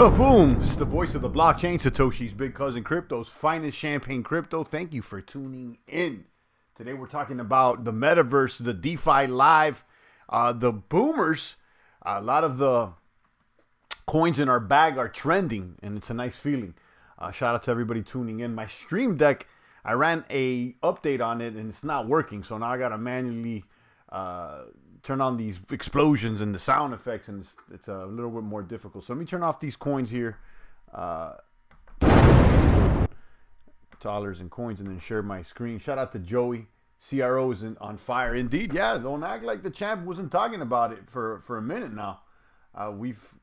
Kaboom! It's the voice of the blockchain, Satoshi's big cousin Crypto's finest champagne crypto. Thank you for tuning in. Today we're talking about the metaverse, the DeFi live, the boomers. A lot of the coins in our bag are trending, and it's a nice feeling. Shout out to everybody tuning in. My stream deck, I ran a update on it, and it's not working, so now I gotta manually turn on these explosions and the sound effects, and it's a little bit more difficult. So let me turn off these coins here, dollars and coins, and then share my screen. Shout out to Joey. CRO is on fire indeed. Yeah, don't act like the champ wasn't talking about it for a minute now. We've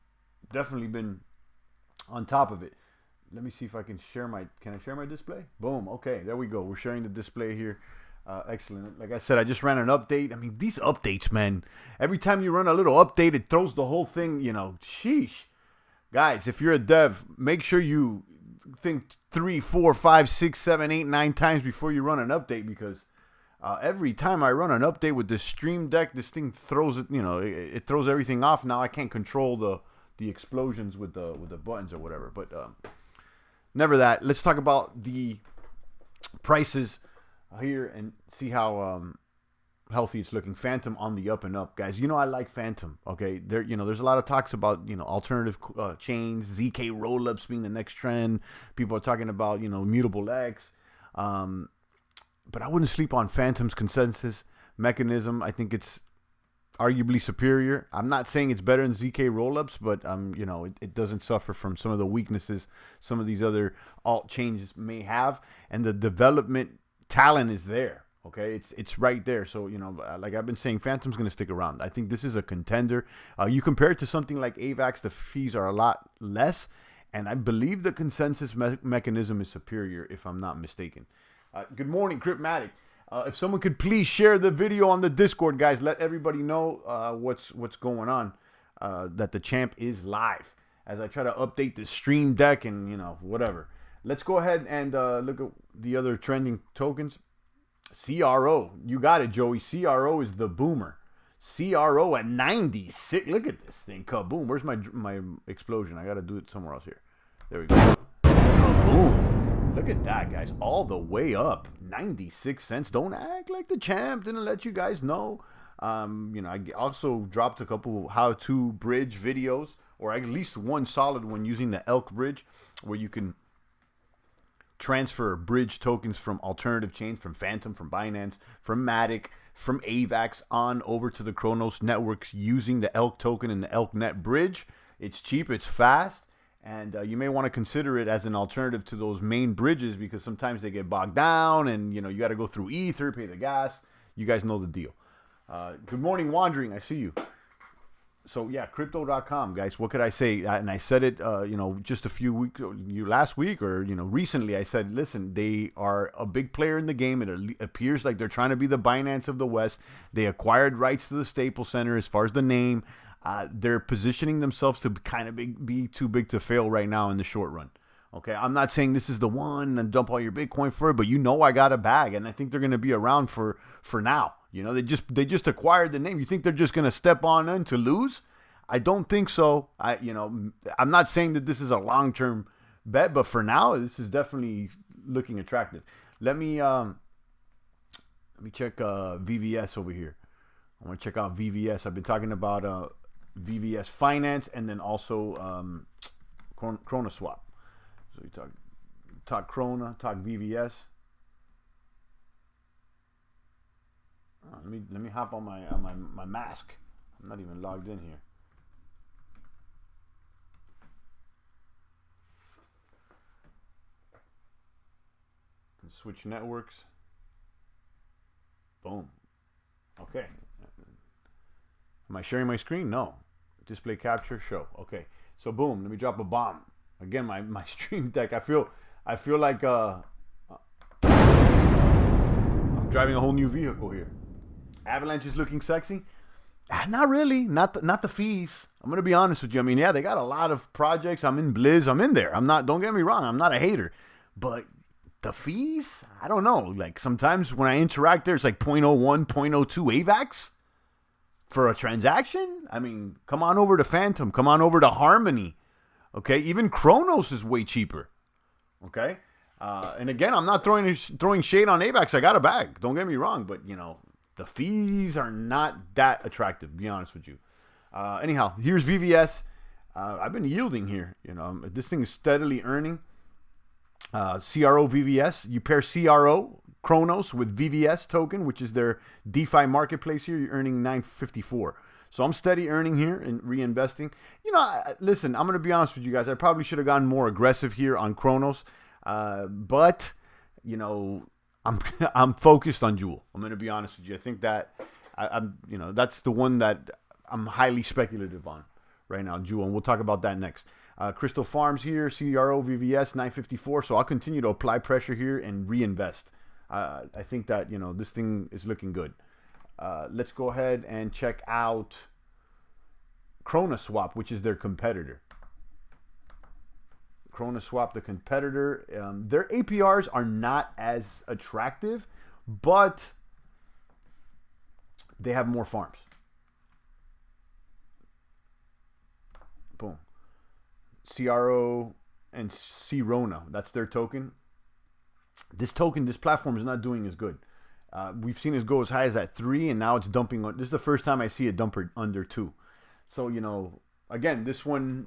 definitely been on top of it. Let me see if I can share can I share my display? Boom. Okay, there we go. We're sharing the display here. Excellent. Like I said, I just ran an update. I mean, these updates, man, every time you run a little update, it throws the whole thing, sheesh. Guys, if you're a dev, make sure you think 3, 4, 5, 6, 7, 8, 9 times before you run an update, because every time I run an update with this stream deck, this thing throws it, it throws everything off. Now I can't control the explosions with the buttons or whatever. But never that. Let's talk about the prices here and see how healthy it's looking. Phantom on the up and up, guys. I like Phantom. Okay, there's a lot of talks about alternative chains, ZK rollups being the next trend. People are talking about mutable X, but I wouldn't sleep on Phantom's consensus mechanism. I think it's arguably superior. I'm not saying it's better than ZK rollups, but it doesn't suffer from some of the weaknesses some of these other alt chains may have, and the development talent is there. Okay, it's right there. So like I've been saying, Phantom's going to stick around. I think this is a contender. You compare it to something like AVAX, the fees are a lot less, and I believe the consensus mechanism is superior, if I'm not mistaken. Good morning, Cryptmatic. If someone could please share the video on the Discord, guys, let everybody know what's going on. That the champ is live as I try to update the stream deck and whatever. Let's go ahead and look at the other trending tokens. CRO, you got it, Joey. CRO is the boomer. CRO at 96. Look at this thing. Kaboom. Where's my explosion? I got to do it somewhere else here. There we go. Kaboom. Look at that, guys. All the way up. 96 cents. Don't act like the champ didn't let you guys know. I also dropped a couple how-to bridge videos, or at least one solid one using the Elk bridge, where you can transfer bridge tokens from alternative chains, from Phantom, from Binance, from Matic, from AVAX on over to the Chronos networks using the Elk token and the Elk Net bridge. It's cheap, it's fast, and you may want to consider it as an alternative to those main bridges, because sometimes they get bogged down and you got to go through Ether, pay the gas. You guys know the deal. Good morning, Wandering. I see you. So yeah, crypto.com, guys. What could I say? And I said it, just a few weeks, last week or recently. I said, listen, they are a big player in the game. It appears like they're trying to be the Binance of the West. They acquired rights to the Staples Center as far as the name. They're positioning themselves to kind of be too big to fail right now in the short run. Okay, I'm not saying this is the one and dump all your Bitcoin for it, but I got a bag, and I think they're going to be around for now. They just acquired the name. You think they're just going to step on in to lose? I don't think so. I'm not saying that this is a long-term bet, but for now, this is definitely looking attractive. Let me check VVS over here. I want to check out VVS. I've been talking about VVS Finance and then also Krona Swap. So you talk Krona, talk VVS. Let me hop on my mask. I'm not even logged in here. And switch networks. Boom. Okay. Am I sharing my screen? No. Display capture, show. Okay. So boom. Let me drop a bomb. Again, my stream deck. I feel like I'm driving a whole new vehicle here. Avalanche is looking sexy. Not really. Not the fees. I'm gonna be honest with you. I mean, yeah, they got a lot of projects. I'm in Blizz. I'm in there. Don't get me wrong. I'm not a hater, but the fees, I don't know. Like sometimes when I interact there, it's like 0.01, 0.02 AVAX for a transaction. I mean, come on over to Phantom. Come on over to Harmony. Okay, even Chronos is way cheaper. Okay, and again, I'm not throwing shade on AVAX. I got a bag. Don't get me wrong, but you know the fees are not that attractive. To be honest with you. Anyhow, here's VVS. I've been yielding here. You know, this thing is steadily earning. CRO VVS. You pair CRO Chronos with VVS token, which is their DeFi marketplace here. You're earning 954. So I'm steady earning here and reinvesting. You know, listen, I'm going to be honest with you guys. I probably should have gotten more aggressive here on Chronos. But, you know, I'm focused on Jewel. I'm going to be honest with you. I think that, you know, that's the one that I'm highly speculative on right now, Jewel. And we'll talk about that next. Crystal Farms here, CRO, VVS, 954. So I'll continue to apply pressure here and reinvest. I think that, you know, this thing is looking good. Let's go ahead and check out Krona Swap, which is their competitor. Krona Swap, the competitor. Their APRs are not as attractive, but they have more farms. Boom. CRO and CRONA, that's their token. This platform is not doing as good. We've seen it go as high as at 3, and now it's dumping. This is the first time I see it dump under 2. So, you know, again, this one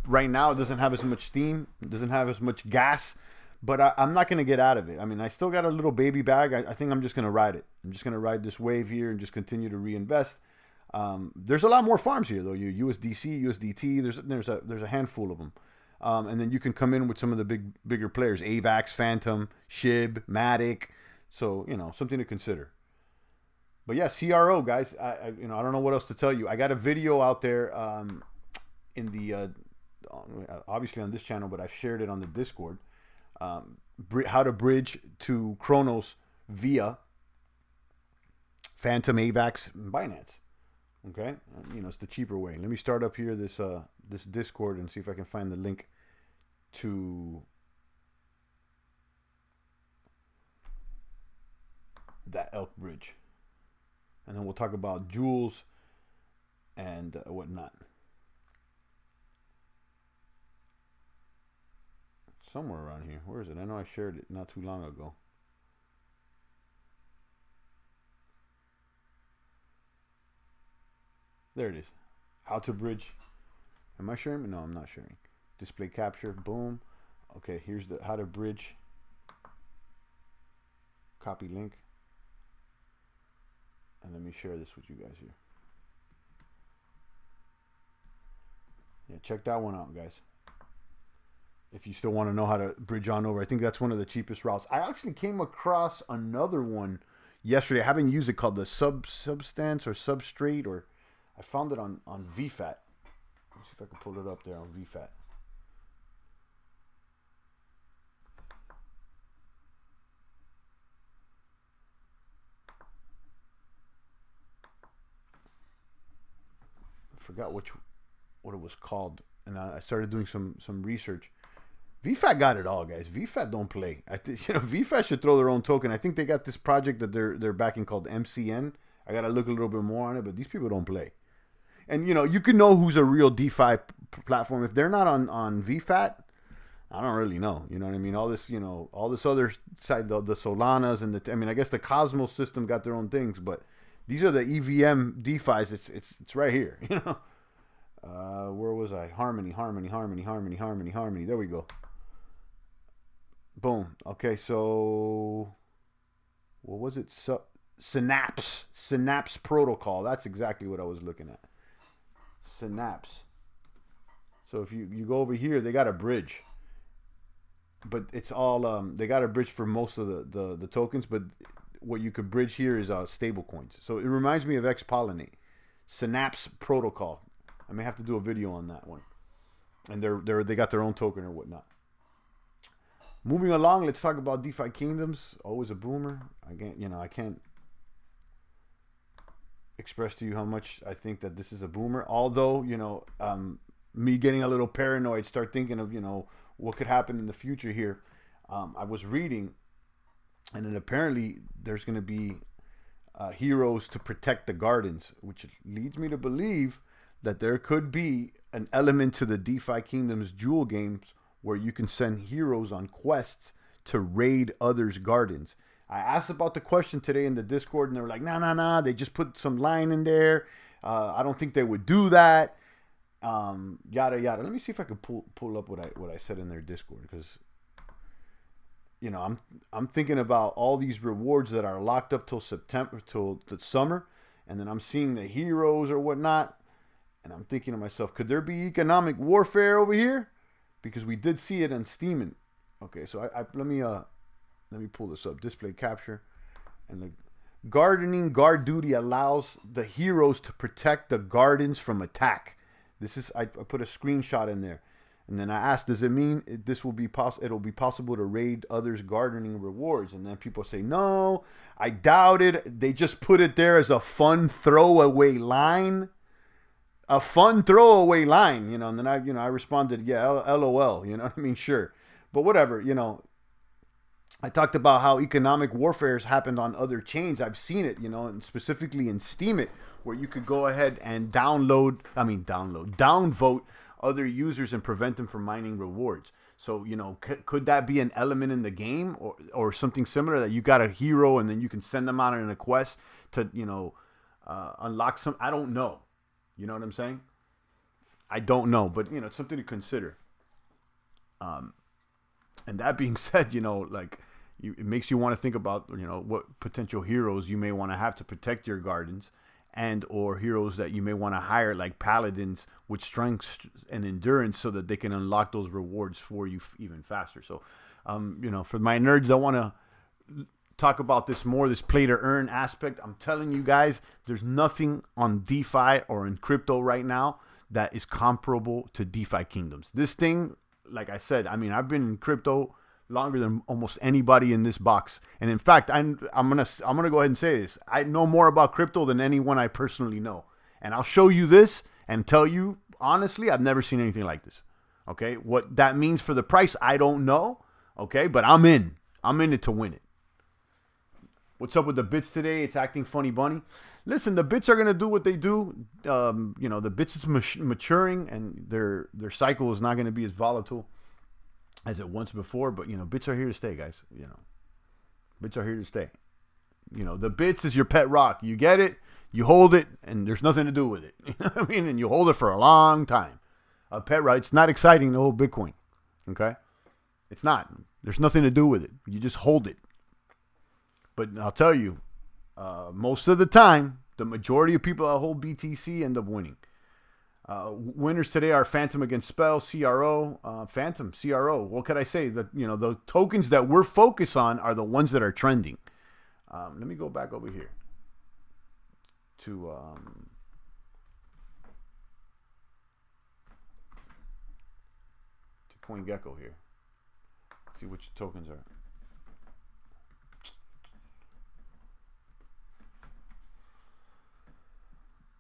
right now doesn't have as much steam, doesn't have as much gas, but I'm not going to get out of it. I mean, I still got a little baby bag. I think I'm just going to ride it. I'm just going to ride this wave here and just continue to reinvest. There's a lot more farms here, though. USDC, USDT, there's a handful of them. And then you can come in with some of the bigger players, AVAX, Phantom, SHIB, Matic. So, you know, something to consider. But yeah, CRO, guys, I don't know what else to tell you. I got a video out there in the, obviously on this channel, but I've shared it on the Discord. How to bridge to Chronos via Phantom, AVAX, and Binance. Okay, you know, it's the cheaper way. Let me start up here this Discord and see if I can find the link to that elk bridge, and then we'll talk about jewels and whatnot. Somewhere around here. Where is it? I know I shared it not too long ago. There it is. How to bridge. Am I sharing? No, I'm not sharing. Display capture. Boom. Okay, here's the how to bridge. Copy link. And let me share this with you guys here. Yeah, check that one out, guys. If you still want to know how to bridge on over. I think that's one of the cheapest routes. I actually came across another one yesterday. I haven't used it, called the substance or substrate, or I found it on VFAT. Let's see if I can pull it up there on VFAT. I forgot what it was called, and I started doing some research. VFAT got it all, guys. VFAT don't play. VFAT should throw their own token. I think they got this project that they're backing called MCN. I gotta look a little bit more on it, but these people don't play. And, you know, you can know who's a real DeFi platform. If they're not on VFAT, I don't really know. You know what I mean? All this, you know, all this other side, the Solanas and I guess the Cosmos system got their own things, but these are the EVM DeFis. It's right here, you know? Where was I? Harmony. There we go. Boom. Okay, so what was it? Synapse protocol. That's exactly what I was looking at. Synapse. So if you go over here, they got a bridge, but it's all they got a bridge for most of the tokens, but what you could bridge here is stable coins. So it reminds me of Xpollinate. Synapse protocol. I may have to do a video on that one. And they got their own token or whatnot. Moving along, let's talk about DeFi Kingdoms. Always a boomer. I can't express to you how much I think that this is a boomer. Although, me getting a little paranoid, start thinking of, what could happen in the future here. I was reading, and then apparently there's going to be heroes to protect the gardens, which leads me to believe that there could be an element to the DeFi Kingdoms jewel games where you can send heroes on quests to raid others' gardens. I asked about the question today in the Discord, and they were like, nah, they just put some line in there. I don't think they would do that. Yada yada. Let me see if I can pull up what I said in their Discord, because I'm thinking about all these rewards that are locked up till September, till the summer, and then I'm seeing the heroes or whatnot, and I'm thinking to myself, could there be economic warfare over here? Because we did see it on Steam. Okay, so let me pull this up. Display capture, and the gardening guard duty allows the heroes to protect the gardens from attack. This is I put a screenshot in there, and then I asked, does it mean this will be it'll be possible to raid others' gardening rewards? And then people say, no, I doubt it. They just put it there as a fun throwaway line. A fun throwaway line, and then I responded, yeah, LOL, what I mean? Sure. But whatever, I talked about how economic warfare has happened on other chains. I've seen it, and specifically in Steam where you could go ahead and downvote other users and prevent them from mining rewards. So, could that be an element in the game or something similar, that you got a hero and then you can send them out on a quest to, unlock some? I don't know. You know what I'm saying? I don't know, but it's something to consider. And that being said, it makes you want to think about, what potential heroes you may want to have to protect your gardens, and or heroes that you may want to hire, like paladins with strength and endurance, so that they can unlock those rewards for you even faster. So, for my nerds, I want to talk about this more, this play to earn aspect. I'm telling you guys, there's nothing on DeFi or in crypto right now that is comparable to DeFi Kingdoms. This thing, like I said, I've been in crypto longer than almost anybody in this box. And in fact, I'm gonna go ahead and say this. I know more about crypto than anyone I personally know. And I'll show you this and tell you, honestly, I've never seen anything like this. Okay? What that means for the price, I don't know. Okay? But I'm in it to win it. What's up with the bits today? It's acting funny bunny. Listen, the bits are going to do what they do. The bits is maturing, and their cycle is not going to be as volatile as it once before. But, bits are here to stay, guys. Bits are here to stay. The bits is your pet rock. You get it, you hold it, and there's nothing to do with it. You know what I mean? And you hold it for a long time. A pet rock, it's not exciting to hold Bitcoin. Okay? It's not. There's nothing to do with it. You just hold it. But I'll tell you, most of the time, the majority of people that hold BTC end up winning. Winners today are Phantom against Spell, CRO, Phantom, CRO. What could I say? That the tokens that we're focused on are the ones that are trending. Let me go back over here to CoinGecko here. Let's see which tokens are.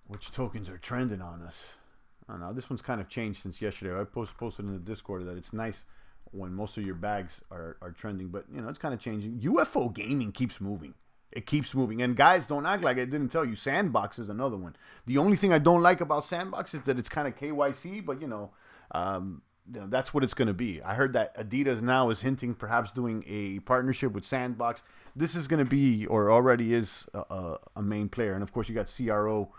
Which tokens are trending on us? I don't know. This one's kind of changed since yesterday. I posted in the Discord that it's nice when most of your bags are trending, but it's kind of changing. UFO gaming keeps moving. It keeps moving. And guys, don't act like I didn't tell you. Sandbox is another one. The only thing I don't like about Sandbox is that it's kind of KYC, but that's what it's going to be. I heard that Adidas now is hinting perhaps doing a partnership with Sandbox. This is going to be, or already is, a main player. And of course, you got CRO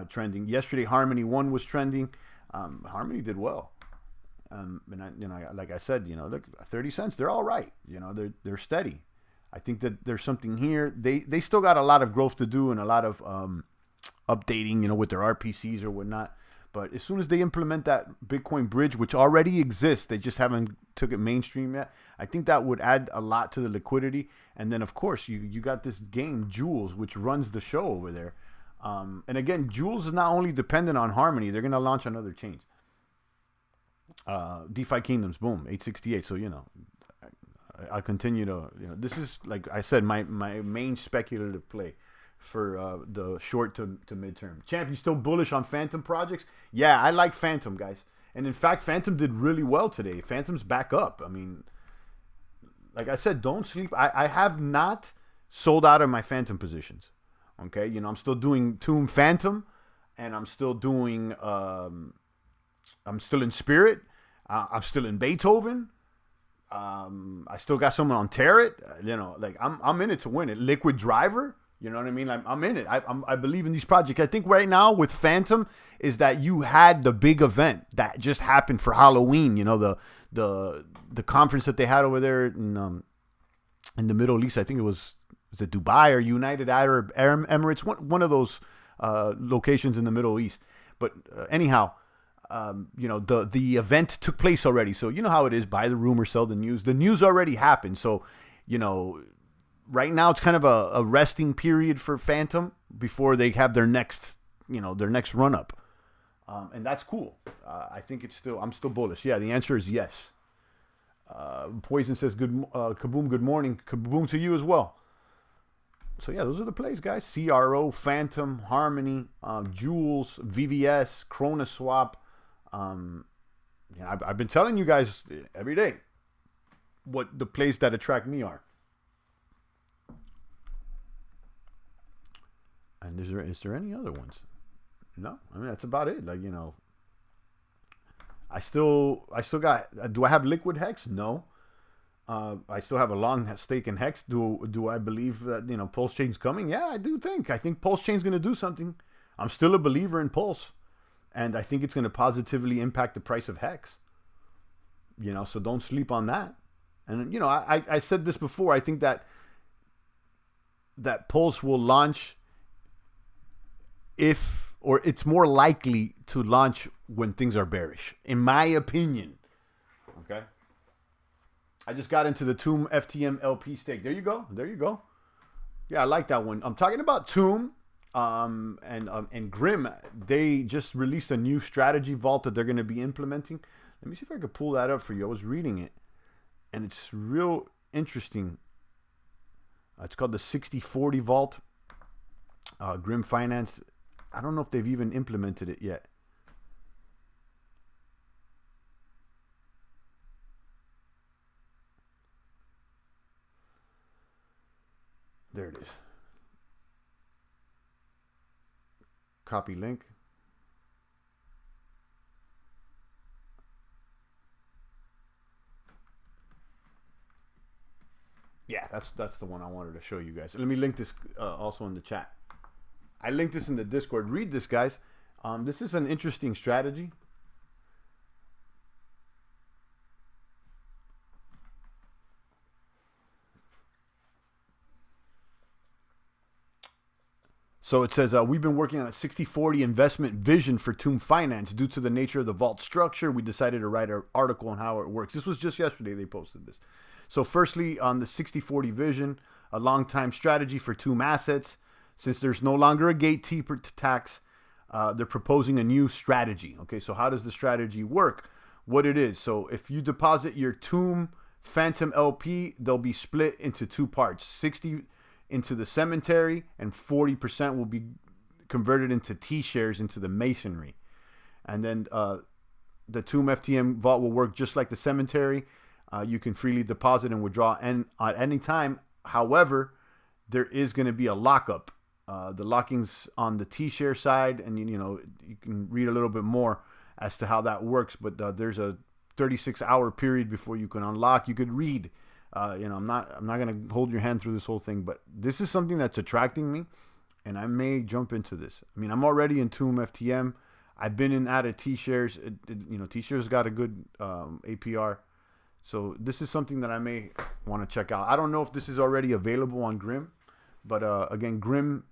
trending. Yesterday, Harmony 1 was trending. Harmony did well. And like I said, look, 30 cents, they're all right. They're steady. I think that there's something here. They still got a lot of growth to do and a lot of updating, with their RPCs or whatnot. But as soon as they implement that Bitcoin bridge, which already exists, they just haven't took it mainstream yet. I think that would add a lot to the liquidity. And then, of course, you got this game, Jules, which runs the show over there. And again, Jules is not only dependent on Harmony, they're going to launch on other chains. DeFi Kingdoms, boom, 868. So, I continue to, this is, like I said, my main speculative play for the short to midterm. Champ, you still bullish on Phantom projects? Yeah, I like Phantom, guys. And in fact, Phantom did really well today. Phantom's back up. Like I said, don't sleep. I have not sold out of my Phantom positions. Okay, I'm still doing Tomb Phantom, and I'm still doing I'm still in Spirit. I'm still in Beethoven. I still got someone on Tarot. You know, like I'm in it to win it. Liquid Driver. You know what I mean? I'm in it. I believe in these projects. I think right now with Phantom is that you had the big event that just happened for Halloween. You know, the conference that they had over there in the Middle East. I think it was it Dubai or United Arab Emirates? One of those locations in the Middle East. But anyhow, you know, the event took place already. So you know how it is: buy the rumor, sell the news. The news already happened. So you know, right now it's kind of a resting period for Phantom before they have their next run up, and that's cool. I think I'm still bullish. Yeah, the answer is yes. Poison says Kaboom, good morning. Kaboom to you as well. So yeah, those are the plays, guys. CRO, Phantom, Harmony, Jules, VVS, Krona Swap. Yeah, I've been telling you guys every day what the plays that attract me are. And is there any other ones? No, I mean that's about it. Like, you know, I still got. Do I have liquid hex? No. I still have a long stake in hex. Do I believe that, you know, Pulse Chain's coming? Yeah, I do think. I think Pulse Chain's going to do something. I'm still a believer in Pulse, and I think it's going to positively impact the price of hex. You know, so don't sleep on that. And you know, I said this before. I think that Pulse will launch or it's more likely to launch when things are bearish, in my opinion. Okay. I just got into the Tomb FTM LP stake. There you go. There you go. Yeah, I like that one. I'm talking about Tomb and Grim. They just released a new strategy vault that they're going to be implementing. Let me see if I could pull that up for you. I was reading it, and it's real interesting. It's called the 60/40 vault. Grim Finance. I don't know if they've even implemented it yet. There it is. Copy link. Yeah, that's the one I wanted to show you guys. Let me link this also in the chat. I linked this in the Discord. Read this, guys. This is an interesting strategy. So it says, we've been working on a 60/40 investment vision for Tomb Finance. Due to the nature of the vault structure, we decided to write an article on how it works. This was just yesterday they posted this. So firstly, on the 60/40 vision, a long-time strategy for Tomb assets. Since there's no longer a gatekeeper to tax, they're proposing a new strategy. Okay, so how does the strategy work? What it is. So if you deposit your Tomb Phantom LP, they'll be split into two parts. 60 into the cemetery, and 40% will be converted into T-shares into the masonry. And then the Tomb FTM vault will work just like the cemetery. You can freely deposit and withdraw at any time. However, there is going to be a lockup. The locking's on the T-share side, and you know, you can read a little bit more as to how that works. But there's a 36-hour period before you can unlock. You could read. You know, I'm not going to hold your hand through this whole thing, but this is something that's attracting me, and I may jump into this. I mean, I'm already in Tomb FTM. I've been in out of T-shares. You know, T-shares got a good APR. So this is something that I may want to check out. I don't know if this is already available on Grim, but again, Grim,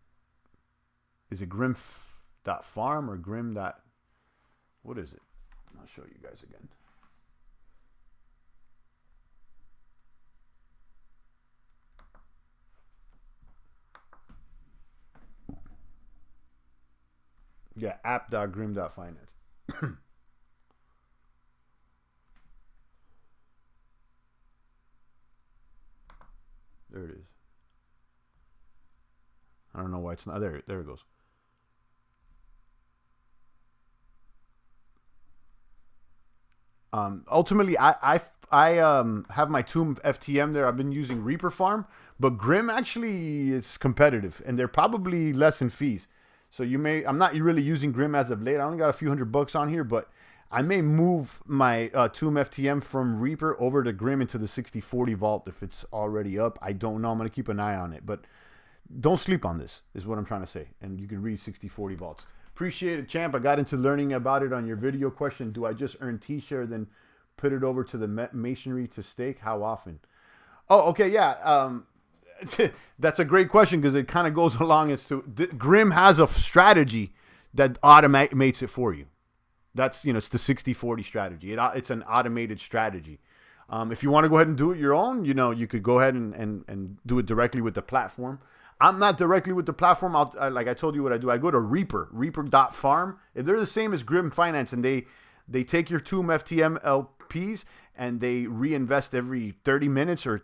is it Grim.farm or Grim. What is it? I'll show you guys again. Yeah, app.grim.finance. There it is. I don't know why it's not there. There it goes. Ultimately, I have my Tomb FTM there. I've been using Reaper Farm, but Grim actually is competitive, and they're probably less in fees. So I'm not really using Grim as of late. I only got a few $100 on here, but I may move my Tomb FTM from Reaper over to Grim into the 6040 vault if it's already up. I don't know. I'm going to keep an eye on it. But don't sleep on this, is what I'm trying to say. And you can read 6040 vaults. Appreciate it, champ. I got into learning about it on your video question. Do I just earn T-share, then put it over to the masonry to stake? How often? Oh, okay, yeah. That's a great question because it kind of goes along as to Grim has a strategy that automates it for you. That's, it's the 60-40 strategy. It's an automated strategy. If you want to go ahead and do it your own, you could go ahead and do it directly with the platform. I'm not directly with the platform. Like I told you what I do. I go to reaper.farm. They're the same as Grim Finance, and they take your Tomb FTM LPs and they reinvest every 30 minutes or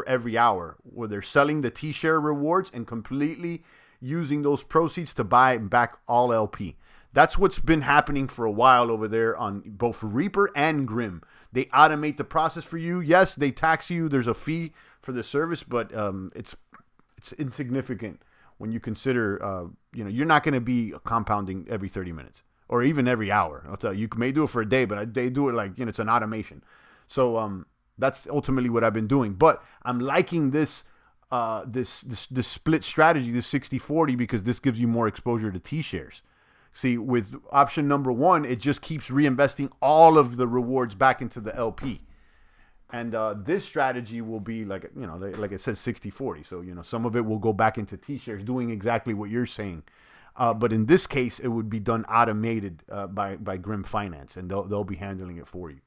every hour, where they're selling the T-share rewards and completely using those proceeds to buy back all LP. That's what's been happening for a while over there on both Reaper and Grim. They automate the process for you. Yes, they tax you. There's a fee for the service, but it's insignificant when you consider, you're not going to be compounding every 30 minutes or even every hour. I'll tell you, you may do it for a day, but they do it like, it's an automation. So that's ultimately what I've been doing. But I'm liking this split strategy, this 60-40, because this gives you more exposure to T-shares. See, with option number 1, it just keeps reinvesting all of the rewards back into the LP. And this strategy will be like, like it says 60-40. So, some of it will go back into T-shares doing exactly what you're saying. But in this case, it would be done automated by Grim Finance, and they'll be handling it for you.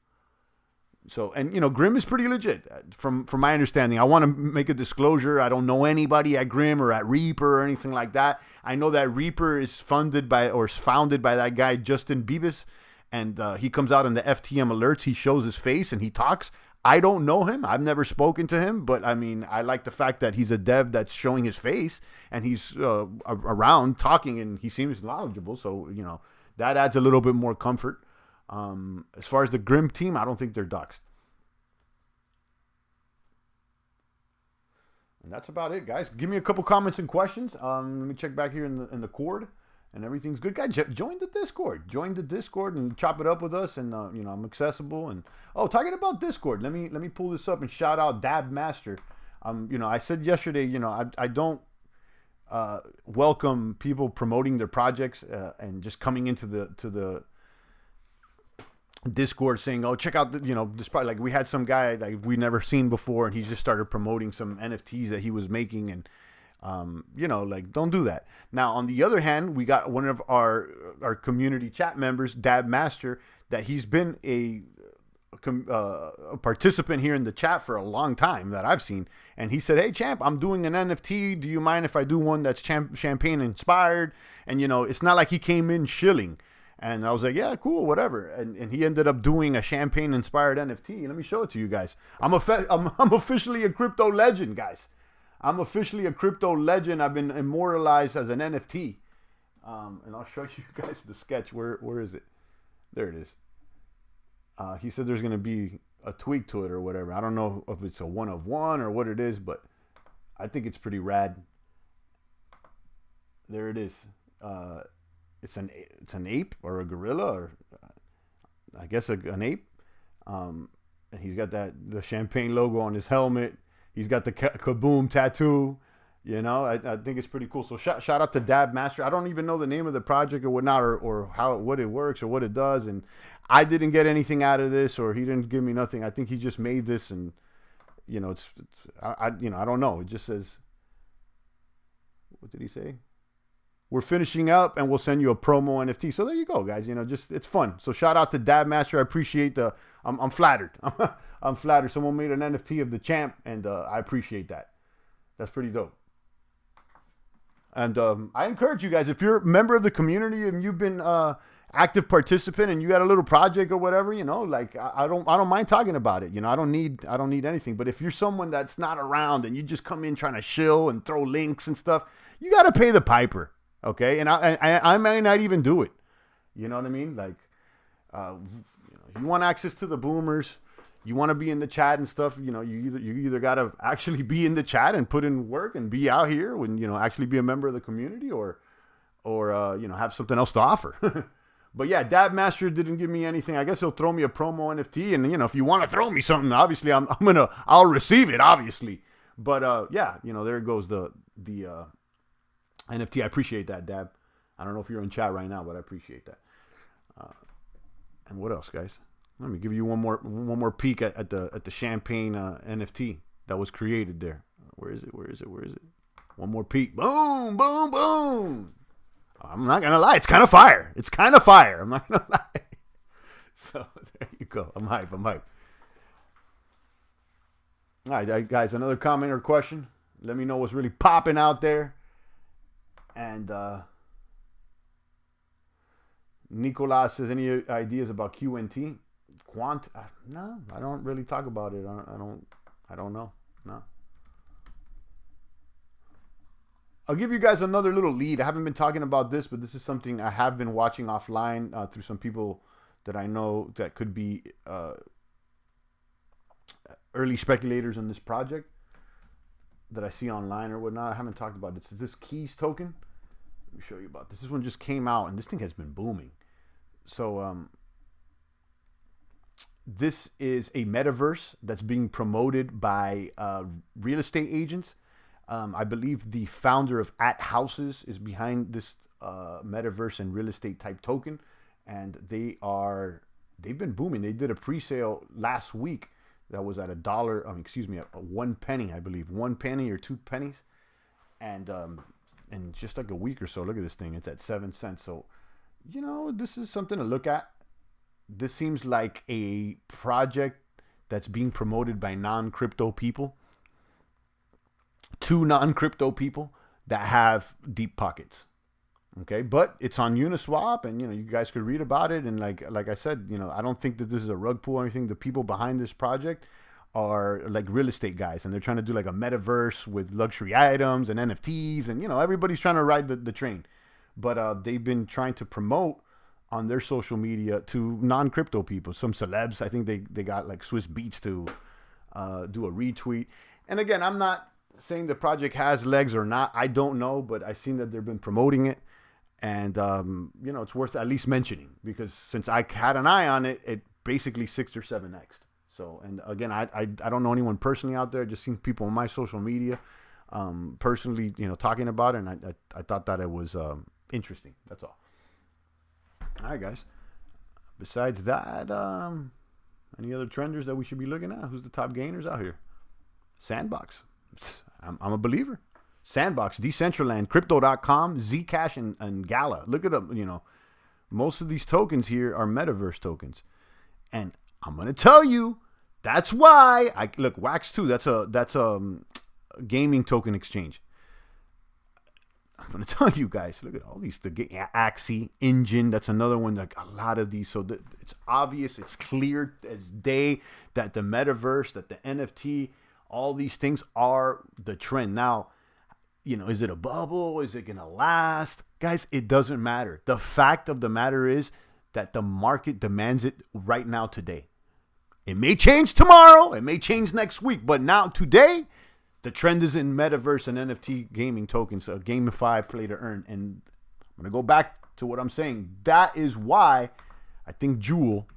So, and Grim is pretty legit from my understanding. I want to make a disclosure. I don't know anybody at Grim or at Reaper or anything like that. I know that Reaper is founded by that guy, Justin Bibas, and he comes out in the FTM alerts. He shows his face and he talks. I don't know him. I've never spoken to him, but I mean, I like the fact that he's a dev that's showing his face and he's around talking and he seems knowledgeable. So, that adds a little bit more comfort. As far as the Grim team, I don't think they're doxxed. And that's about it, guys. Give me a couple comments and questions. Let me check back here in the cord, and everything's good. Guys, join the Discord. Join the Discord and chop it up with us. And I'm accessible. And talking about Discord, let me pull this up and shout out Dab Master. I said yesterday, I don't welcome people promoting their projects and just coming into the Discord saying, check out this part. Like, we had some guy like we never seen before, and he just started promoting some NFTs that he was making, and like, don't do that. Now, on the other hand, we got one of our community chat members, Dab Master, that he's been a participant here in the chat for a long time that I've seen, and he said, hey champ, I'm doing an NFT, do you mind if I do one that's champagne inspired? And it's not like he came in shilling. And I was like, yeah, cool, whatever. And he ended up doing a champagne-inspired NFT. Let me show it to you guys. I'm officially a crypto legend, guys. I'm officially a crypto legend. I've been immortalized as an NFT. And I'll show you guys the sketch. Where is it? There it is. He said there's going to be a tweak to it or whatever. I don't know if it's a 1 of 1 or what it is, but I think it's pretty rad. There it is. It's an ape or a gorilla, or I guess an ape. And he's got the champagne logo on his helmet. He's got the kaboom tattoo. I think it's pretty cool. So shout out to Dab Master. I don't even know the name of the project or whatnot, or what it works or what it does. And I didn't get anything out of this, or he didn't give me nothing. I think he just made this, and I don't know. It just says, what did he say? We're finishing up and we'll send you a promo NFT. So there you go, guys. It's fun. So shout out to Dab Master. I appreciate I'm flattered. I'm flattered. Someone made an NFT of the champ, and I appreciate that. That's pretty dope. And I encourage you guys, if you're a member of the community and you've been active participant and you got a little project or whatever, like I don't mind talking about it. I don't need anything. But if you're someone that's not around and you just come in trying to shill and throw links and stuff, you got to pay the piper. Okay, and I may not even do it. You know what I mean? Like, you want access to the boomers, you want to be in the chat and stuff. You either got to actually be in the chat and put in work and be out here when actually be a member of the community, or have something else to offer. But yeah, Dab Master didn't give me anything. I guess he'll throw me a promo NFT, and if you want to throw me something, obviously I'll receive it, obviously. But yeah, there goes the NFT. I appreciate that, Dab. I don't know if you're in chat right now, but I appreciate that. And what else, guys? Let me give you one more peek at the champagne NFT that was created there. Where is it? One more peek. Boom, boom, boom. I'm not gonna lie, it's kind of fire. I'm not gonna lie. So there you go. I'm hype. All right, guys. Another comment or question. Let me know what's really popping out there. And Nicolas says, any ideas about QNT? Quant? No, I don't really talk about it. I don't know. No. I'll give you guys another little lead. I haven't been talking about this, but this is something I have been watching offline through some people that I know that could be early speculators on this project that I see online or whatnot. I haven't talked about it. It's this Keys token. Let me show you about this. This one just came out, and this thing has been booming. So this is a metaverse that's being promoted by real estate agents. I believe the founder of At Houses is behind this metaverse and real estate type token, and they've been booming. They did a pre-sale last week that was at at 1 penny, I believe, 1 penny or 2 pennies, and just like a week or so, look at this thing. It's at 7 cents. So, this is something to look at. This seems like a project that's being promoted by non-crypto people. 2 non-crypto people that have deep pockets. Okay, but it's on Uniswap, and you guys could read about it. And like I said, I don't think that this is a rug pull or anything. The people behind this project are like real estate guys, and they're trying to do like a metaverse with luxury items and NFTs, and everybody's trying to ride the train. But they've been trying to promote on their social media to non-crypto people, some celebs. I think they got like Swiss Beats to do a retweet. And again, I'm not saying the project has legs or not. I don't know, but I've seen that they've been promoting it. And, it's worth at least mentioning, because since I had an eye on it, it basically 6 or 7x. So, and again, I don't know anyone personally out there. I just seen people on my social media personally, talking about it. And I thought that it was interesting. That's all. All right, guys. Besides that, any other trenders that we should be looking at? Who's the top gainers out here? Sandbox. I'm a believer. Sandbox, Decentraland, Crypto.com, Zcash, and Gala. Look at them. Most of these tokens here are metaverse tokens, and I'm gonna tell you that's why. Look, Wax 2. That's a gaming token exchange. I'm gonna tell you guys. Look at all these. The Axie Engine. That's another one. Like a lot of these. So it's obvious. It's clear as day that the metaverse, that the NFT, all these things are the trend now. Is it a bubble? Is it going to last? Guys, it doesn't matter. The fact of the matter is that the market demands it right now, today. It may change tomorrow. It may change next week. But now, today, the trend is in metaverse and NFT gaming tokens, gamify, play to earn. And I'm going to go back to what I'm saying. That is why I think Jewel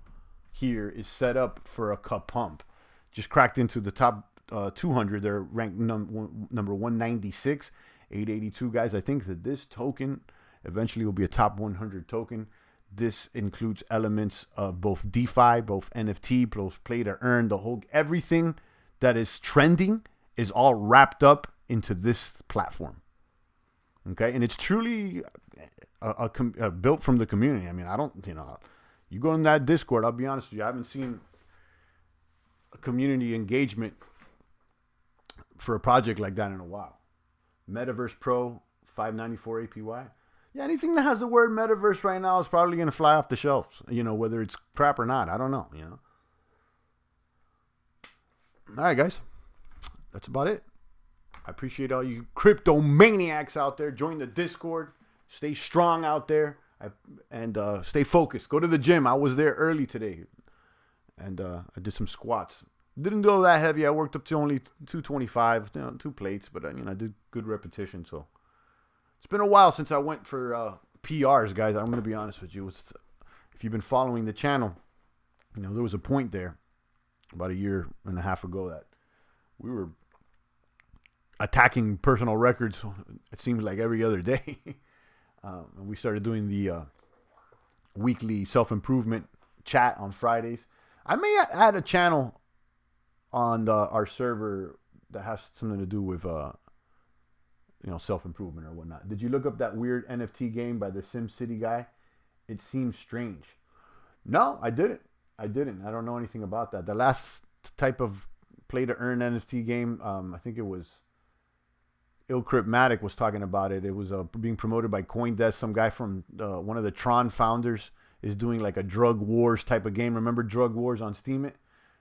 here is set up for a cup pump. Just cracked into the top 200. They're ranked number 196, 882, guys. I think that this token eventually will be a top 100 token. This includes elements of both DeFi, both NFT, both play to earn, everything that is trending is all wrapped up into this platform. Okay, and it's truly built from the community. I mean, I don't, you go in that Discord, I'll be honest with you, I haven't seen a community engagement for a project like that in a while. Metaverse Pro, 594 APY. Yeah, anything that has the word metaverse right now is probably going to fly off the shelves, whether it's crap or not. I don't know, All right, guys. That's about it. I appreciate all you crypto maniacs out there. Join the Discord. Stay strong out there. And stay focused. Go to the gym. I was there early today. And I did some squats. Didn't go that heavy. I worked up to only 225, 2 plates, but I did good repetition. So it's been a while since I went for PRs, guys. I'm going to be honest with you. if you've been following the channel, you know, there was a point there about a year and a half ago that we were attacking personal records. It seems like every other day. And we started doing the weekly self-improvement chat on Fridays. I may add a channel on our server that has something to do with self-improvement or whatnot. Did you look up that weird NFT game by the SimCity guy? It seems strange. No, I didn't. I don't know anything about that. The last type of play to earn NFT game, I think it was Illcryptmatic was talking about it. It was being promoted by CoinDesk. Some guy from one of the Tron founders is doing like a drug wars type of game. Remember Drug Wars on Steam?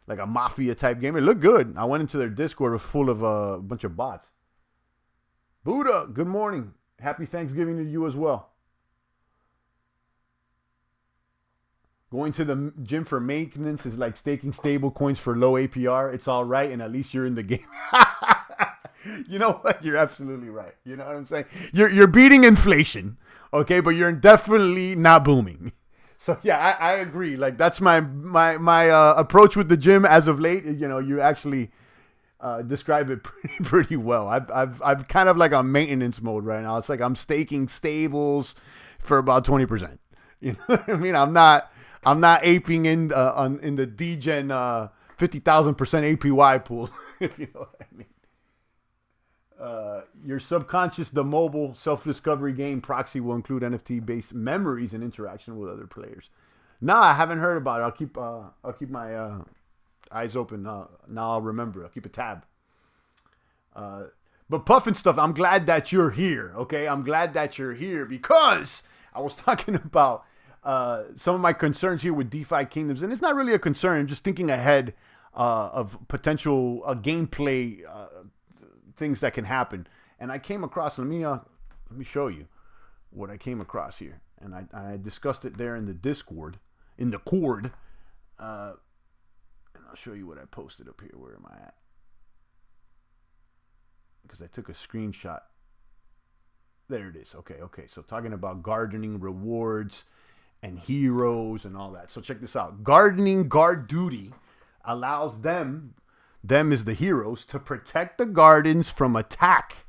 Like a mafia type game. It looked good. I went into their Discord. It was full of a bunch of bots. Buddha, good morning. Happy Thanksgiving to you as well. Going to the gym for maintenance is like staking stable coins for low APR. It's all right, and at least you're in the game. You know what? You're absolutely right. You know what I'm saying? You're beating inflation, okay, but you're definitely not booming. So yeah, I agree. Like that's my approach with the gym as of late. You know, you actually describe it pretty well. I've kind of like on maintenance mode right now. It's like I'm staking stables for about 20%. You know what I mean? I'm not aping in the degen 50,000% APY pool, if you know what I mean. Your subconscious, the mobile self-discovery game proxy will include NFT-based memories and interaction with other players. No, I haven't heard about it. I'll keep my eyes open. Now I'll remember. I'll keep a tab. But Puffin stuff, I'm glad that you're here. Okay, I'm glad that you're here because I was talking about some of my concerns here with DeFi Kingdoms, and it's not really a concern. I'm just thinking ahead of potential gameplay things that can happen. And I came across, let me show you what I came across here. And I discussed it there in the Discord, in the Cord. And I'll show you what I posted up here. Where am I at? Because I took a screenshot. There it is. Okay. So talking about gardening rewards and heroes and all that. So check this out. Gardening guard duty allows them is the heroes, to protect the gardens from attack.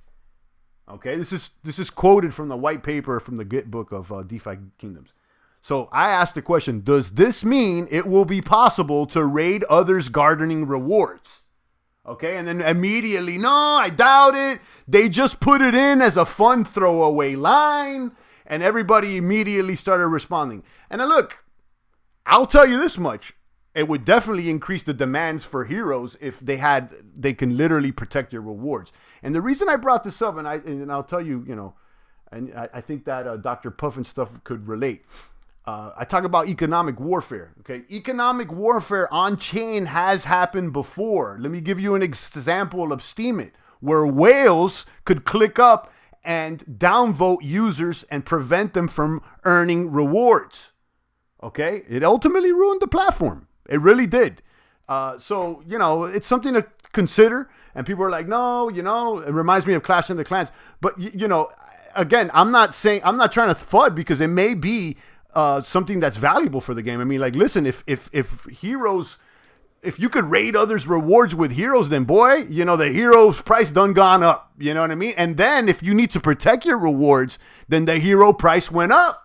Okay, this is quoted from the white paper from the Git book of DeFi Kingdoms. So I asked the question, does this mean it will be possible to raid others' gardening rewards? Okay, and then immediately, no, I doubt it. They just put it in as a fun throwaway line, and everybody immediately started responding. And then look, I'll tell you this much. It would definitely increase the demands for heroes if they can literally protect your rewards. And the reason I brought this up, and I'll tell you, and I think that Dr. Puffin stuff could relate. I talk about economic warfare. Okay, economic warfare on chain has happened before. Let me give you an example of Steemit, where whales could click up and downvote users and prevent them from earning rewards. Okay, it ultimately ruined the platform. It really did. So, it's something to consider. And people are like, no, it reminds me of Clash of the Clans. But, again, I'm not trying to FUD because it may be something that's valuable for the game. I mean, like, listen, if heroes, if you could raid others' rewards with heroes, then boy, the hero's price done gone up. You know what I mean? And then if you need to protect your rewards, then the hero price went up.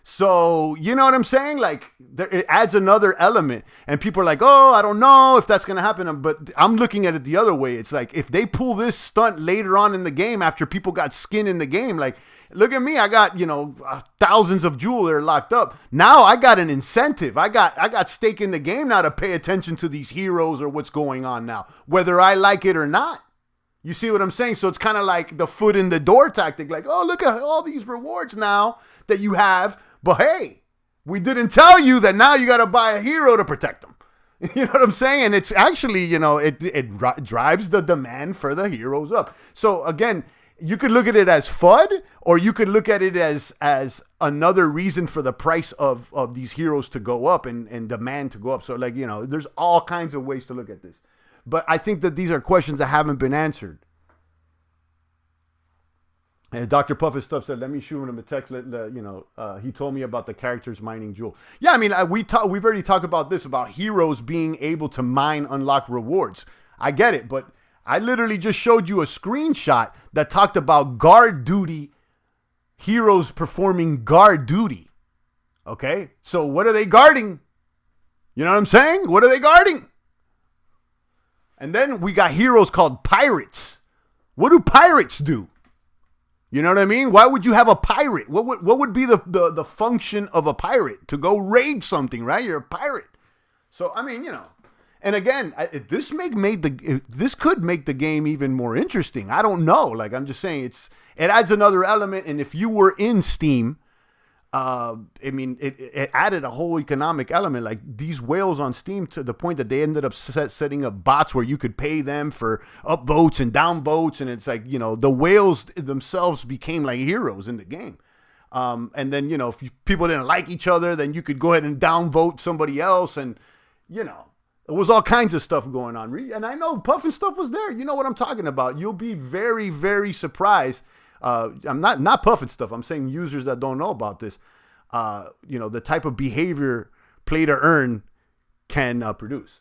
So, you know what I'm saying? Like, it adds another element. And people are like, oh, I don't know if that's going to happen. But I'm looking at it the other way. It's like, if they pull this stunt later on in the game after people got skin in the game, like, look at me. I got, thousands of jewel that are locked up. Now I got an incentive. I got stake in the game now to pay attention to these heroes or what's going on now, whether I like it or not. You see what I'm saying? So it's kind of like the foot in the door tactic. Like, oh, look at all these rewards now that you have. But hey, we didn't tell you that now you got to buy a hero to protect them. You know what I'm saying? And it's actually, it drives the demand for the heroes up. So again, you could look at it as FUD, or you could look at it as another reason for the price of these heroes to go up and demand to go up. So there's all kinds of ways to look at this. But I think that these are questions that haven't been answered. And Dr. Puff and stuff said, let me shoot him a text. He told me about the characters mining jewel. Yeah, I mean, we've already talked about this, about heroes being able to mine, unlock rewards. I get it, but I literally just showed you a screenshot that talked about guard duty, heroes performing guard duty. Okay, so what are they guarding? You know what I'm saying? What are they guarding? And then we got heroes called pirates. What do pirates do? You know what I mean? Why would you have a pirate? What would be the function of a pirate? To go raid something, right? You're a pirate. So, I mean, and again, this could make the game even more interesting. I don't know. Like, I'm just saying, it adds another element. And if you were in Steam, it added a whole economic element. Like these whales on Steam, to the point that they ended up setting up bots where you could pay them for upvotes and downvotes. And it's like, the whales themselves became like heroes in the game. And then, if people didn't like each other, then you could go ahead and downvote somebody else. And, it was all kinds of stuff going on. And I know Puff and stuff was there. You know what I'm talking about. You'll be very, very surprised. I'm not Puff and stuff. I'm saying users that don't know about this. The type of behavior play to earn can produce.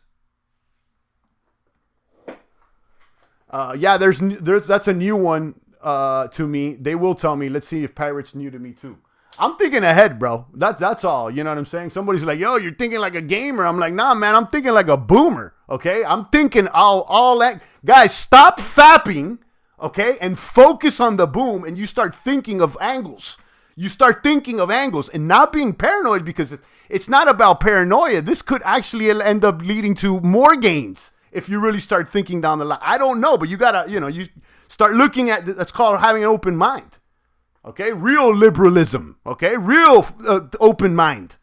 That's a new one to me. They will tell me. Let's see if pirates new to me too. I'm thinking ahead, bro. That's all. You know what I'm saying? Somebody's like, yo, you're thinking like a gamer. I'm like, nah, man, I'm thinking like a boomer. Okay, I'm thinking all that. Guys, stop fapping. Okay, and focus on the boom, and you start thinking of angles. You start thinking of angles and not being paranoid, because it's not about paranoia. This could actually end up leading to more gains if you really start thinking down the line. I don't know, but you gotta, you start looking at, that's called having an open mind. Okay, real liberalism. Okay, real open mind.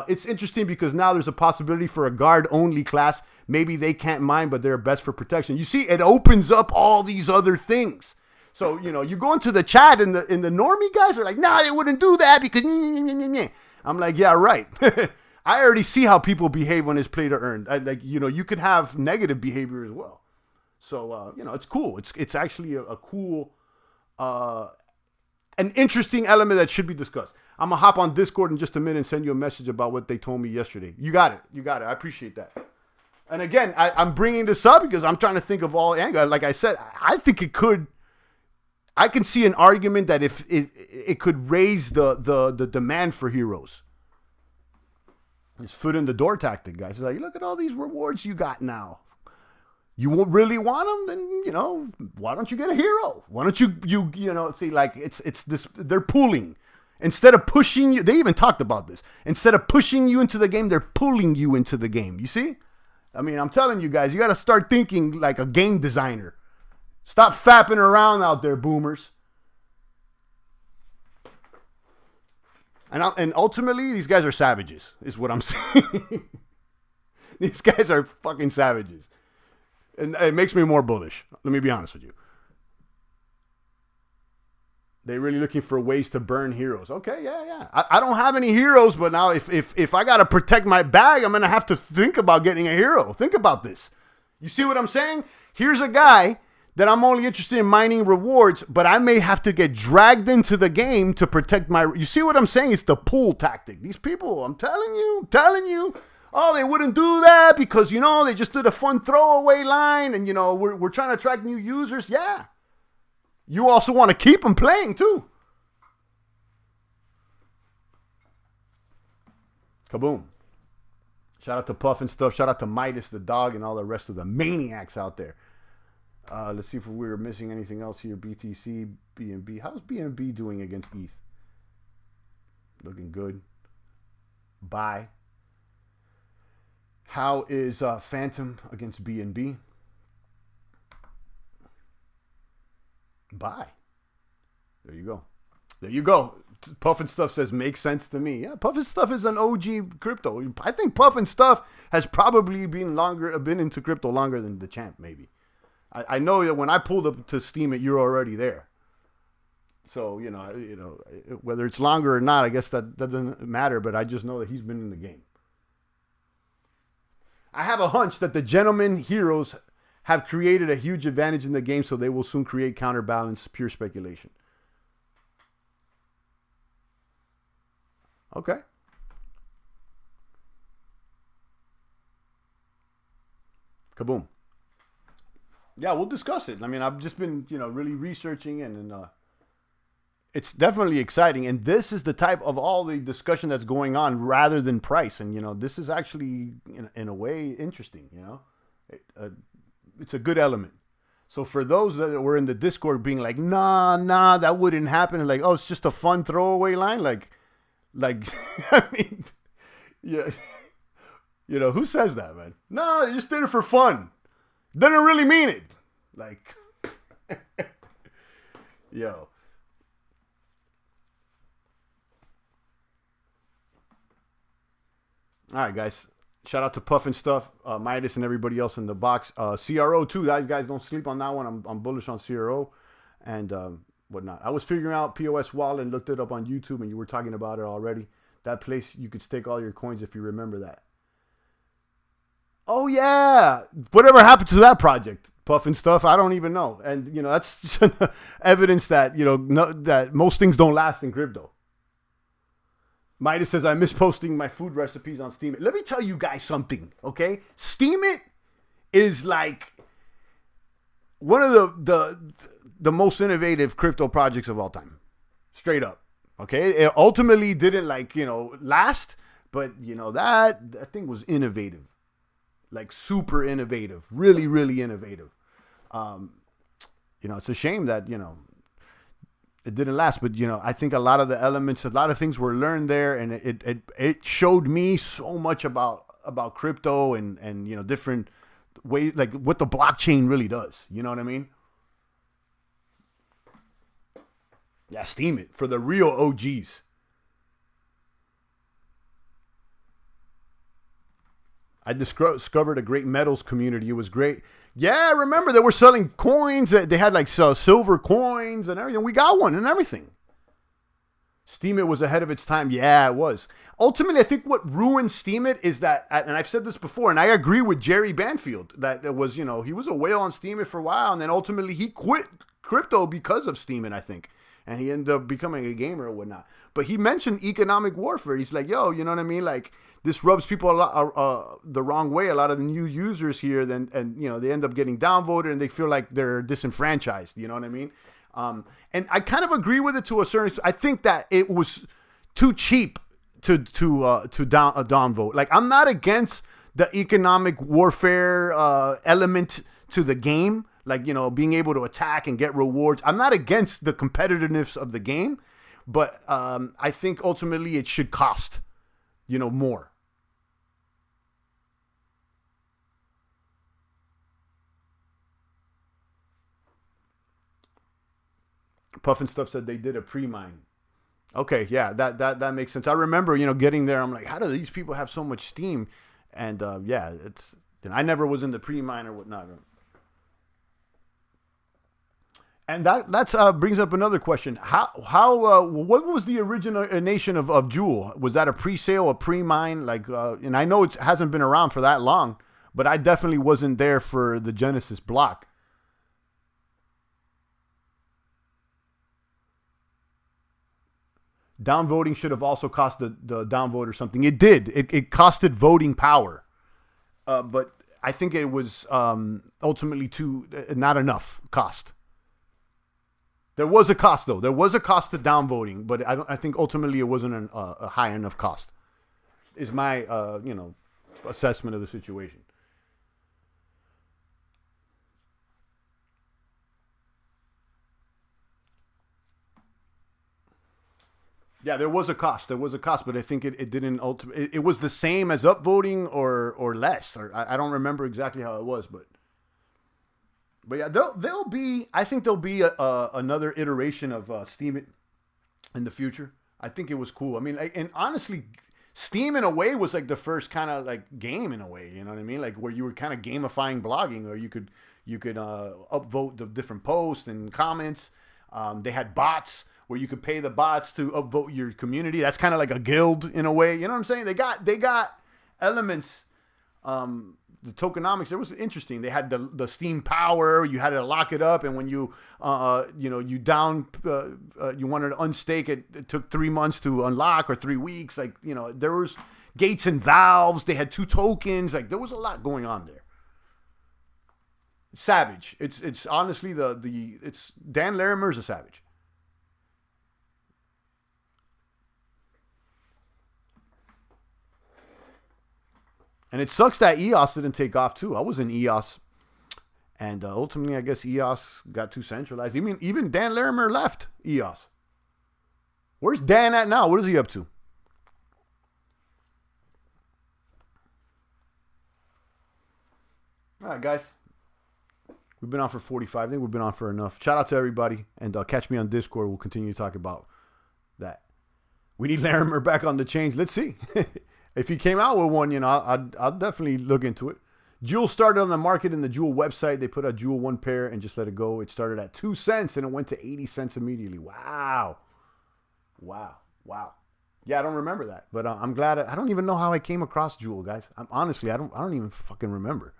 It's interesting because now there's a possibility for a guard-only class. Maybe they can't mine, but they're best for protection. You see, it opens up all these other things. So, you go into the chat, and the normie guys are like, nah, they wouldn't do that because... I'm like, yeah, right. I already see how people behave when it's play to earn. You could have negative behavior as well. So, it's cool. It's actually a cool... an interesting element that should be discussed. I'm going to hop on Discord in just a minute and send you a message about what they told me yesterday. You got it. I appreciate that. And again, I'm bringing this up because I'm trying to think of all angles. Like I said, I think it could. I can see an argument that if it could raise the demand for heroes. It's foot in the door tactic, guys. It's like, look at all these rewards you got now. You won't really want them, then why don't you get a hero? Why don't you see, like it's this, they're pulling. Instead of pushing you, they even talked about this. Instead of pushing you into the game, they're pulling you into the game. You see? I mean, I'm telling you guys, you got to start thinking like a game designer. Stop fapping around out there, boomers. And ultimately, these guys are savages, is what I'm saying. These guys are fucking savages. And it makes me more bullish. Let me be honest with you. They're really looking for ways to burn heroes. Okay, yeah. I don't have any heroes, but now if I got to protect my bag, I'm going to have to think about getting a hero. Think about this. You see what I'm saying? Here's a guy that I'm only interested in mining rewards, but I may have to get dragged into the game to protect my... You see what I'm saying? It's the pull tactic. These people, I'm telling you, oh, they wouldn't do that because, they just did a fun throwaway line and, we're trying to attract new users. Yeah. You also want to keep them playing too. Kaboom. Shout out to Puff and stuff. Shout out to Midas the dog and all the rest of the maniacs out there. Let's see if we were missing anything else here. BTC, BNB. How's BNB doing against ETH? Looking good. Buy. How is Phantom against BNB? Buy. There you go. Puff and Stuff says makes sense to me. Yeah, Puff and Stuff is an OG crypto. I think Puff and Stuff has probably been into crypto longer than the champ, maybe. I know that when I pulled up to Steam it, you're already there. So, whether it's longer or not, I guess that doesn't matter, but I just know that he's been in the game. I have a hunch that the gentleman heroes have created a huge advantage in the game, so they will soon create counterbalance. Pure speculation. Okay. Kaboom. Yeah, we'll discuss it. I mean, I've just been, really researching, and it's definitely exciting. And this is the type of all the discussion that's going on rather than price. And, this is actually, in a way, interesting, it's a good element. So for those that were in the Discord being like, nah, that wouldn't happen. And like, oh, it's just a fun throwaway line. Like, I mean, yeah, who says that, man? No, they just did it for fun. Didn't really mean it. Like, yo. All right, guys. Shout out to Puff and Stuff, Midas, and everybody else in the box. CRO too, guys. Don't sleep on that one. I'm bullish on CRO and whatnot. I was figuring out POS Wallet and looked it up on YouTube, and you were talking about it already. That place you could stake all your coins if you remember that. Oh yeah, whatever happened to that project, Puff and Stuff? I don't even know. And that's evidence that that most things don't last in crypto. Midas says, I miss posting my food recipes on Steemit. Let me tell you guys something, okay? Steemit is like one of the most innovative crypto projects of all time. Straight up, okay? It ultimately didn't last, but that thing was innovative. Like super innovative. Really, really innovative. It's a shame that, it didn't last, but I think a lot of the elements, a lot of things were learned there, and it showed me so much about crypto and different ways, like what the blockchain really does. You know what I mean? Yeah, Steam it for the real OGs. I discovered a great metals community. It was great. Yeah, I remember they were selling coins. They had like silver coins and everything. We got one and everything. Steemit was ahead of its time. Yeah, it was. Ultimately, I think what ruined Steemit is that, and I've said this before, and I agree with Jerry Banfield, that it was, he was a whale on Steemit for a while, and then ultimately he quit crypto because of Steemit, I think. And he ended up becoming a gamer or whatnot. But he mentioned economic warfare. He's like, yo, you know what I mean? Like, this rubs people a lot, the wrong way. A lot of the new users here, and they end up getting downvoted and they feel like they're disenfranchised. You know what I mean? And I kind of agree with it to a certain extent. I think that it was too cheap to downvote. Like, I'm not against the economic warfare element to the game. Like, being able to attack and get rewards. I'm not against the competitiveness of the game, but I think ultimately it should cost, more. Puff and Stuff said they did a pre-mine. Okay, yeah, that makes sense. I remember, getting there. I'm like, how do these people have so much steam? And yeah, it's. I never was in the pre-mine or whatnot. And that brings up another question. What was the origination of Jewel? Was that a pre-sale, a pre-mine? Like, and I know it hasn't been around for that long, but I definitely wasn't there for the Genesis block. Downvoting should have also cost the downvoter something. It did. It costed voting power, but I think it was ultimately not enough cost. There was a cost, though. There was a cost to downvoting, but I think ultimately it wasn't a high enough cost. Is my assessment of the situation. Yeah, there was a cost. But I think it didn't ultimately. It was the same as upvoting or less. Or I don't remember exactly how it was, but yeah, there'll be. I think there'll be another iteration of Steam in the future. I think it was cool. I mean, and honestly, Steam in a way was like the first kind of like game in a way. You know what I mean? Like where you were kind of gamifying blogging, or you could upvote the different posts and comments. They had bots where you could pay the bots to upvote your community. That's kind of like a guild in a way. You know what I'm saying? They got elements the tokenomics, it was interesting. They had the steam power. You had to lock it up, and when you you wanted to unstake it, it took 3 months to unlock, or 3 weeks. Like, there was gates and valves. They had 2 tokens. Like, there was a lot going on there. Savage. It's honestly it's Dan Larimer's a savage. And it sucks that EOS didn't take off too. I was in EOS, and ultimately, I guess EOS got too centralized. Even Dan Larimer left EOS. Where's Dan at now? What is he up to? All right, guys. We've been on for 45. I think we've been on for enough. Shout out to everybody, and catch me on Discord. We'll continue to talk about that. We need Larimer back on the chains. Let's see. If he came out with one, I'll definitely look into it. Jewel started on the market in the Jewel website. They put out Jewel 1 pair and just let it go. It started at 2 cents and it went to 80 cents immediately. Wow. Yeah, I don't remember that, but I'm glad. I don't even know how I came across Jewel, guys. Honestly, I don't even fucking remember.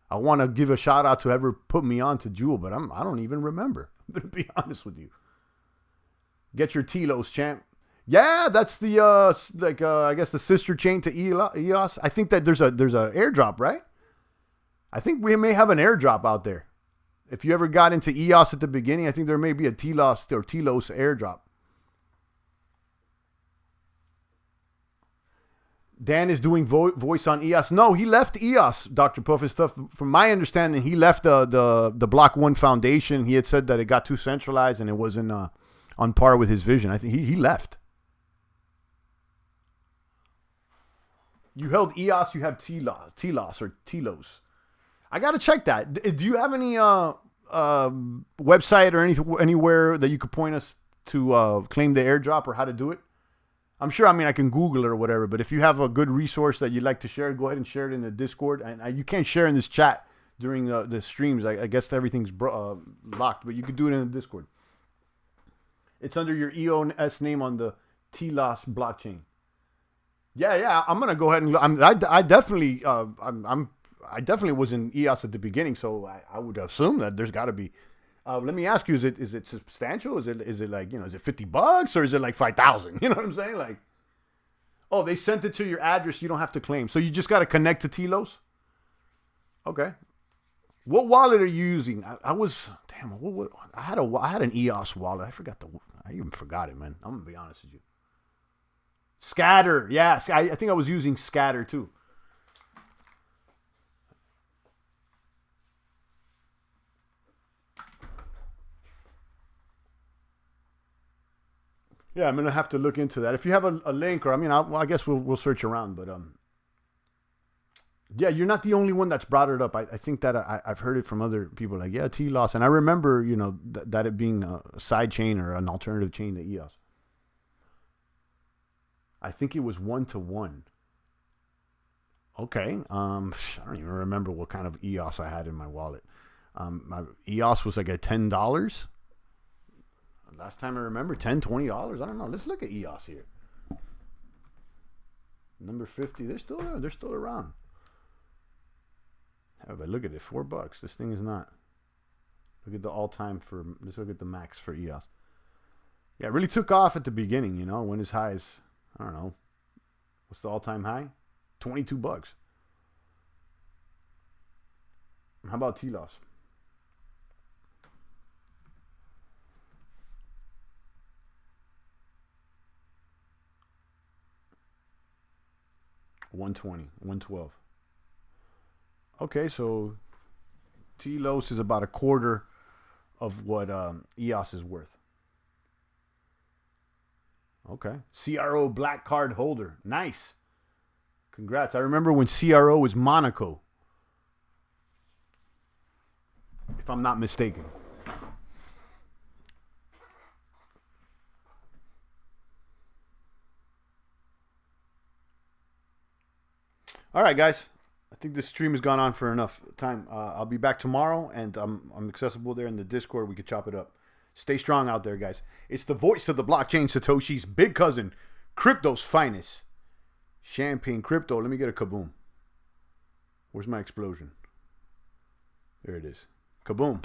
I want to give a shout out to whoever put me on to Jewel, but I don't even remember. I'm going to be honest with you. Get your Telos, champ. Yeah, that's the I guess the sister chain to EOS. I think that there's a airdrop, right? I think we may have an airdrop out there. If you ever got into EOS at the beginning, I think there may be a Telos airdrop. Dan is doing voice on EOS. No, he left EOS, Dr. Puff and stuff. From my understanding, he left the Block 1 Foundation. He had said that it got too centralized and it wasn't on par with his vision. I think he left. You held EOS, you have Telos or Telos. I got to check that. Do you have any website or anywhere that you could point us to claim the airdrop or how to do it? I'm sure, I can Google it or whatever, but if you have a good resource that you'd like to share, go ahead and share it in the Discord. And you can't share in this chat during the streams. I guess everything's locked, but you could do it in the Discord. It's under your EOS name on the Telos blockchain. Yeah. I'm gonna go ahead and I definitely was in EOS at the beginning, so I would assume that there's got to be. Let me ask you: is it substantial? Is it like is it $50 or is it like 5,000? You know what I'm saying? Like, oh, they sent it to your address. You don't have to claim, so you just got to connect to Telos. Okay. What wallet are you using? I had an EOS wallet. I even forgot it, man. I'm gonna be honest with you. Scatter, yeah. I think I was using Scatter too. Yeah, I'm gonna have to look into that. If you have a link, or I guess we'll search around. But yeah, you're not the only one that's brought it up. I think that I've heard it from other people. Like, yeah, Telos, and I remember that it being a side chain or an alternative chain to EOS. I think it was 1-to-1. Okay. I don't even remember what kind of EOS I had in my wallet. My EOS was like at $10. Last time I remember, $10, $20. I don't know. Let's look at EOS here. Number 50. They're still there. They're still around. Yeah, but look at it. $4. This thing is not. Look at the all-time for. Let's look at the max for EOS. Yeah, it really took off at the beginning. Went as high as. I don't know. What's the all-time high? $22. How about Telos? $120, $112. Okay, so Telos is about a quarter of what EOS is worth. Okay. CRO black card holder. Nice. Congrats. I remember when CRO was Monaco. If I'm not mistaken. All right, guys. I think this stream has gone on for enough time. I'll be back tomorrow, and I'm accessible there in the Discord. We could chop it up. Stay strong out there, guys. It's the voice of the blockchain, Satoshi's big cousin, crypto's finest. Champagne Crypto. Let me get a kaboom. Where's my explosion? There it is. Kaboom.